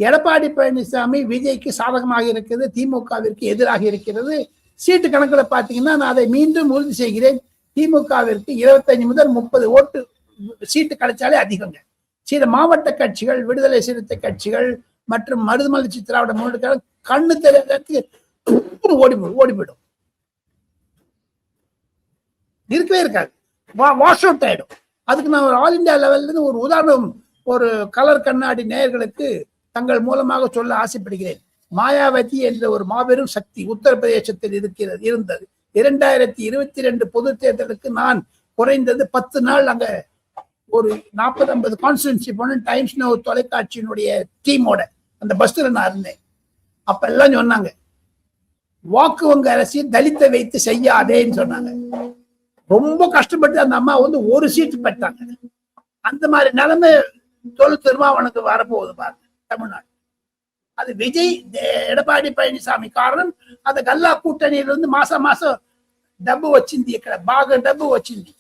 எடப்பாடி பழனிசாமி விஜய்க்கு சாதகமாக இருக்கிறது, திமுகவிற்கு எதிராக இருக்கிறது. சீட்டு கணக்கில் பார்த்தீங்கன்னா நான் அதை மீண்டும் உறுதி செய்கிறேன். திமுகவிற்கு 25 முதல் 30 ஓட்டு சீட்டு கிடைச்சாலே அதிகங்க. சில மாவட்ட கட்சிகள், விடுதலை சிறுத்தை கட்சிகள் மற்றும் மருதுமலர்ச்சி திராவிட முன்னேற்ற கண்ணு தெரியறதுக்கு ஓடிவிடும், இருக்கவே இருக்காது, வாஷ் அவுட் ஆயிடும். அதுக்கு நான் ஒரு ஆல் இந்தியா லெவல்ல ஒரு உதாரணம், ஒரு கலர் கண்ணாடி நேயர்களுக்கு தங்கள் மூலமாக சொல்ல ஆசைப்படுகிறேன். மாயாவதி என்ற ஒரு மாபெரும் சக்தி உத்தரப்பிரதேசத்தில் இருந்தது. 2022 பொது தேர்தலுக்கு நான் குறைந்தது 10 நாள் அங்க ஒரு 40-50 கான்ஸ்டிடுவன்சி போன டைம்ஸ் நவ் தொலைக்காட்சியினுடைய டீமோட அந்த பஸ்ல நான் இருந்தேன். அப்ப எல்லாம் சொன்னாங்க, வாக்கு வங்க அரசியல் தலித்தை வைத்து செய்யாதேன்னு சொன்னாங்க. ரொம்ப கஷ்டப்பட்டு அந்த அம்மா ஒரு சீட்டு பெற்றாங்க. அந்த மாதிரி நிலைமை திருமாவளவனுக்கு வரப்போகுது பாருங்க தமிழ்நாடு. அது விஜய், எடப்பாடி பழனிசாமி காரணம். அந்த கல்லா கூட்டணியிலிருந்து மாசம் மாசம் டப்பு வச்சிருந்தி, பாக டப்பு வச்சிருந்தி.